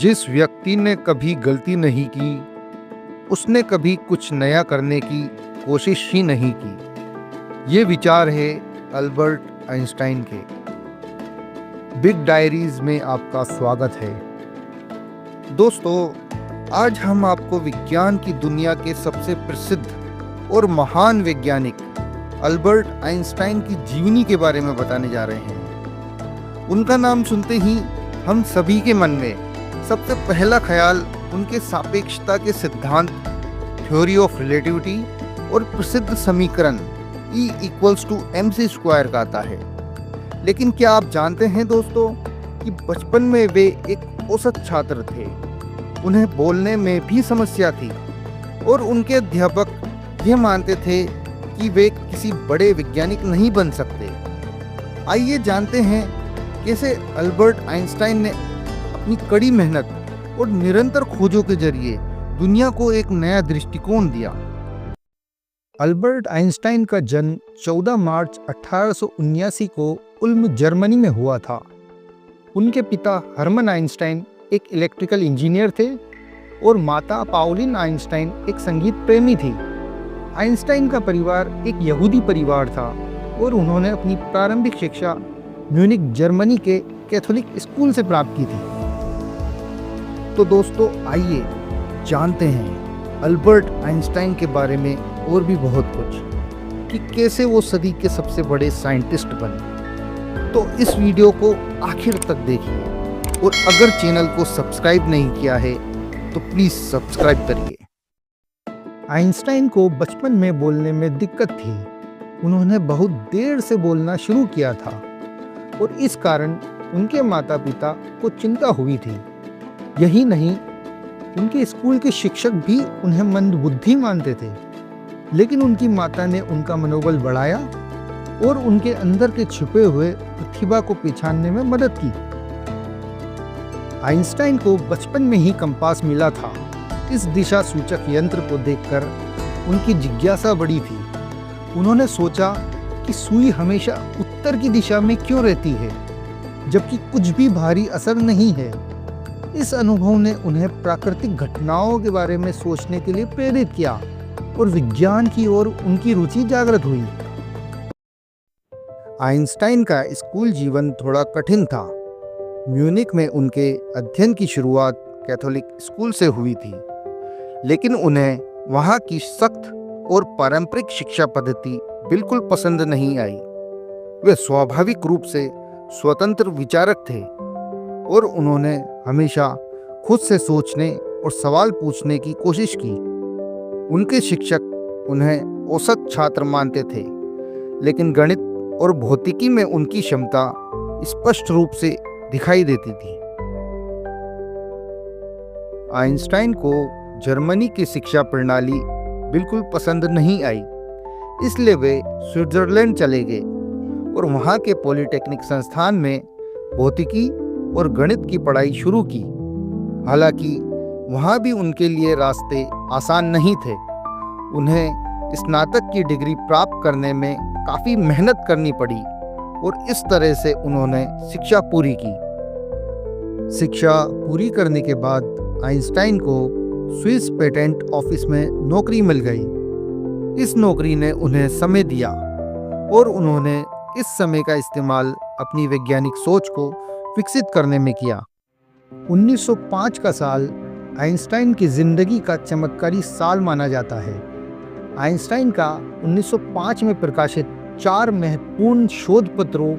जिस व्यक्ति ने कभी गलती नहीं की, उसने कभी कुछ नया करने की कोशिश ही नहीं की। ये विचार है अल्बर्ट आइंस्टाइन के। बिग डायरीज में आपका स्वागत है। दोस्तों, आज हम आपको विज्ञान की दुनिया के सबसे प्रसिद्ध और महान वैज्ञानिक अल्बर्ट आइंस्टाइन की जीवनी के बारे में बताने जा रहे हैं। उनका नाम सुनते ही हम सभी के मन में सबसे पहला ख्याल उनके सापेक्षता के सिद्धांत, थ्योरी ऑफ रिलेटिविटी और प्रसिद्ध समीकरण E=mc² का आता है। लेकिन क्या आप जानते हैं दोस्तों कि बचपन में वे एक औसत छात्र थे। उन्हें बोलने में भी समस्या थी और उनके अध्यापक यह मानते थे कि वे किसी बड़े वैज्ञानिक नहीं बन सकते। आइए जानते हैं कैसे अल्बर्ट आइंस्टाइन ने अपनी कड़ी मेहनत और निरंतर खोजों के जरिए दुनिया को एक नया दृष्टिकोण दिया। अल्बर्ट आइंस्टाइन का जन्म 14 मार्च 1879 को उल्म, जर्मनी में हुआ था। उनके पिता हर्मन आइंस्टाइन एक इलेक्ट्रिकल इंजीनियर थे और माता पाउलिन आइंस्टाइन एक संगीत प्रेमी थी। आइंस्टाइन का परिवार एक यहूदी परिवार था और उन्होंने अपनी प्रारंभिक शिक्षा म्यूनिक, जर्मनी के कैथोलिक स्कूल से प्राप्त की थी। तो दोस्तों, आइए जानते हैं अल्बर्ट आइंस्टाइन के बारे में और भी बहुत कुछ, कि कैसे वो सदी के सबसे बड़े साइंटिस्ट बने। तो इस वीडियो को आखिर तक देखिए और अगर चैनल को सब्सक्राइब नहीं किया है तो प्लीज़ सब्सक्राइब करिए। आइंस्टाइन को बचपन में बोलने में दिक्कत थी। उन्होंने बहुत देर से बोलना शुरू किया था और इस कारण उनके माता पिता को चिंता हुई थी। यही नहीं, उनके स्कूल के शिक्षक भी उन्हें मंदबुद्धि मानते थे। लेकिन उनकी माता ने उनका मनोबल बढ़ाया और उनके अंदर के छुपे हुए प्रतिभा को पहचानने में मदद की। आइंस्टाइन को बचपन में ही कंपास मिला था। इस दिशा सूचक यंत्र को देखकर उनकी जिज्ञासा बढ़ी थी। उन्होंने सोचा कि सुई हमेशा उत्तर की दिशा में क्यों रहती है, जबकि कुछ भी भारी असर नहीं है। इस अनुभव ने उन्हें प्राकृतिक घटनाओं के बारे में सोचने के लिए प्रेरित किया और विज्ञान की ओर उनकी रुचि जागृत हुई। आइंस्टाइन का स्कूल जीवन थोड़ा कठिन था। म्यूनिक में उनके अध्ययन की शुरुआत कैथोलिक स्कूल से हुई थी, लेकिन उन्हें वहाँ की सख्त और पारंपरिक शिक्षा पद्धति बिल्कुल पसंद नहीं आई। वे स्वाभाविक रूप से स्वतंत्र विचारक थे और उन्होंने हमेशा खुद से सोचने और सवाल पूछने की कोशिश की। उनके शिक्षक उन्हें औसत छात्र मानते थे, लेकिन गणित और भौतिकी में उनकी क्षमता स्पष्ट रूप से दिखाई देती थी। आइंस्टाइन को जर्मनी की शिक्षा प्रणाली बिल्कुल पसंद नहीं आई, इसलिए वे स्विट्जरलैंड चले गए और वहाँ के पॉलिटेक्निक संस्थान में भौतिकी और गणित की पढ़ाई शुरू की। हालांकि वहाँ भी उनके लिए रास्ते आसान नहीं थे। उन्हें स्नातक की डिग्री प्राप्त करने में काफ़ी मेहनत करनी पड़ी और इस तरह से उन्होंने शिक्षा पूरी की। शिक्षा पूरी करने के बाद आइंस्टाइन को स्विस पेटेंट ऑफिस में नौकरी मिल गई। इस नौकरी ने उन्हें समय दिया और उन्होंने इस समय का इस्तेमाल अपनी वैज्ञानिक सोच को विकसित करने में किया। 1905 का साल आइंस्टाइन की जिंदगी का चमत्कारी साल माना जाता है। आइंस्टाइन का 1905 में प्रकाशित 4 महत्वपूर्ण शोध पत्रों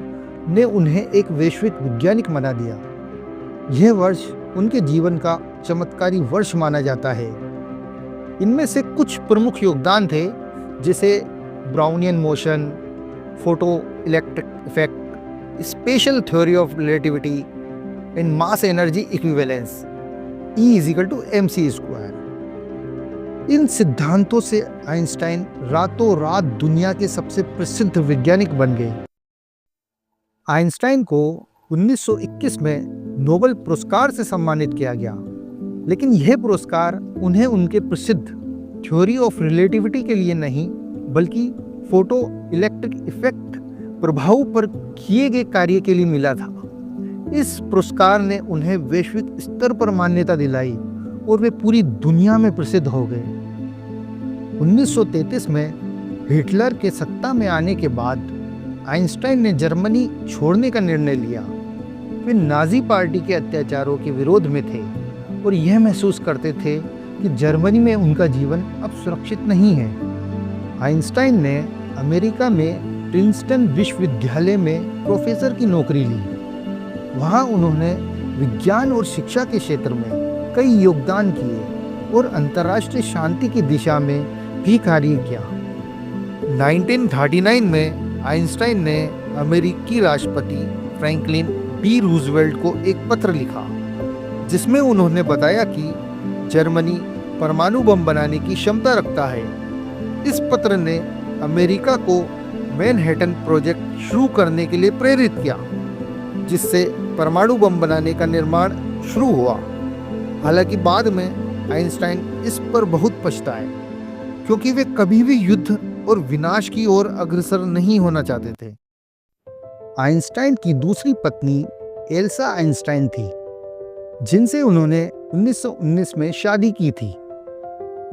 ने उन्हें एक वैश्विक वैज्ञानिक बना दिया। यह वर्ष उनके जीवन का चमत्कारी वर्ष माना जाता है। इनमें से कुछ प्रमुख योगदान थे, जैसे Brownian motion, photo electric effect, special theory of relativity and mass energy equivalence E=mc²। इन सिद्धांतों से आइंस्टाइन रातों रात दुनिया के सबसे प्रसिद्ध वैज्ञानिक बन गए। आइंस्टाइन को 1921 में नोबेल पुरस्कार से सम्मानित किया गया, लेकिन यह पुरस्कार उन्हें उनके प्रसिद्ध थ्योरी ऑफ रिलेटिविटी के लिए नहीं, बल्कि फोटो इलेक्ट्रिक इफेक्ट प्रभाव पर किए गए कार्य के लिए मिला था। इस पुरस्कार ने उन्हें वैश्विक स्तर पर मान्यता दिलाई और वे पूरी दुनिया में प्रसिद्ध हो गए। 1933 में हिटलर के सत्ता में आने के बाद आइंस्टाइन ने जर्मनी छोड़ने का निर्णय लिया। वे नाजी पार्टी के अत्याचारों के विरोध में थे और यह महसूस करते थे कि जर्मनी में उनका जीवन अब सुरक्षित नहीं है। आइंस्टाइन ने अमेरिका में प्रिंसटन विश्वविद्यालय में प्रोफेसर की नौकरी ली। वहाँ उन्होंने विज्ञान और शिक्षा के क्षेत्र में कई योगदान किए और अंतर्राष्ट्रीय शांति की दिशा में भी कार्य किया। 1939 में आइंस्टाइन ने अमेरिकी राष्ट्रपति फ्रैंकलिन डी रूजवेल्ट को एक पत्र लिखा, जिसमें उन्होंने बताया कि जर्मनी परमाणु बम बनाने की क्षमता रखता है। इस पत्र ने अमेरिका को मैनहट्टन प्रोजेक्ट शुरू करने के लिए प्रेरित किया, जिससे परमाणु बम बनाने का निर्माण शुरू हुआ। हालांकि बाद में आइंस्टाइन इस पर बहुत पछताए, क्योंकि वे कभी भी युद्ध और विनाश की ओर अग्रसर नहीं होना चाहते थे। आइंस्टाइन की दूसरी पत्नी एल्सा आइंस्टाइन थी, जिनसे उन्होंने 1919 में शादी की थी।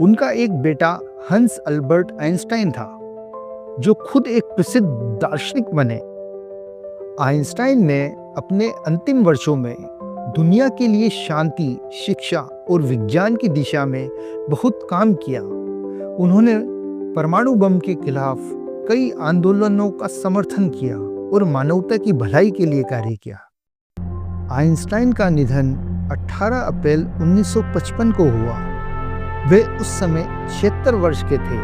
उनका एक बेटा हंस अल्बर्ट आइंस्टाइन था, जो खुद एक प्रसिद्ध दार्शनिक बने। आइंस्टाइन ने अपने अंतिम वर्षों में दुनिया के लिए शांति, शिक्षा और विज्ञान की दिशा में बहुत काम किया। उन्होंने परमाणु बम के खिलाफ कई आंदोलनों का समर्थन किया और मानवता की भलाई के लिए कार्य किया। आइंस्टाइन का निधन 18 अप्रैल 1955 को हुआ। वे उस समय 76 वर्ष के थे।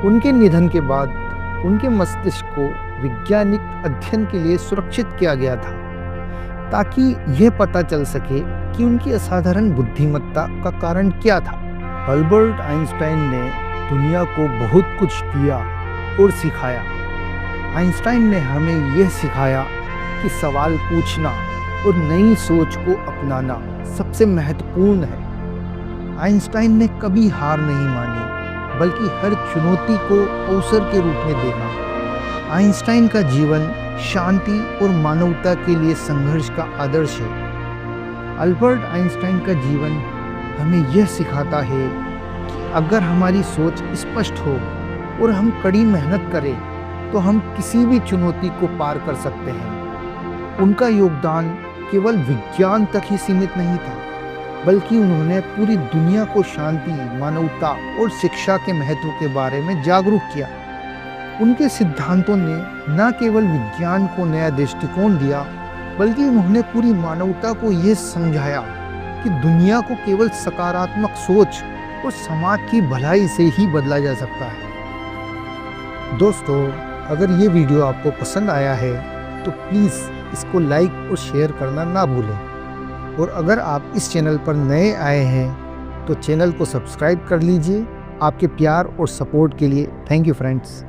उनके निधन के बाद उनके मस्तिष्क को वैज्ञानिक अध्ययन के लिए सुरक्षित किया गया था, ताकि यह पता चल सके कि उनकी असाधारण बुद्धिमत्ता का कारण क्या था। अल्बर्ट आइंस्टाइन ने दुनिया को बहुत कुछ दिया और सिखाया। आइंस्टाइन ने हमें यह सिखाया कि सवाल पूछना और नई सोच को अपनाना सबसे महत्वपूर्ण है। आइंस्टाइन ने कभी हार नहीं मानी, बल्कि हर चुनौती को अवसर के रूप में देखा। आइंस्टाइन का जीवन शांति और मानवता के लिए संघर्ष का आदर्श है। अल्बर्ट आइंस्टाइन का जीवन हमें यह सिखाता है कि अगर हमारी सोच स्पष्ट हो और हम कड़ी मेहनत करें, तो हम किसी भी चुनौती को पार कर सकते हैं। उनका योगदान केवल विज्ञान तक ही सीमित नहीं था, बल्कि उन्होंने पूरी दुनिया को शांति, मानवता और शिक्षा के महत्व के बारे में जागरूक किया। उनके सिद्धांतों ने न केवल विज्ञान को नया दृष्टिकोण दिया, बल्कि उन्होंने पूरी मानवता को यह समझाया कि दुनिया को केवल सकारात्मक सोच और समाज की भलाई से ही बदला जा सकता है। दोस्तों, अगर ये वीडियो आपको पसंद आया है तो प्लीज़ इसको लाइक और शेयर करना ना भूलें। और अगर आप इस चैनल पर नए आए हैं तो चैनल को सब्सक्राइब कर लीजिए। आपके प्यार और सपोर्ट के लिए थैंक यू फ्रेंड्स।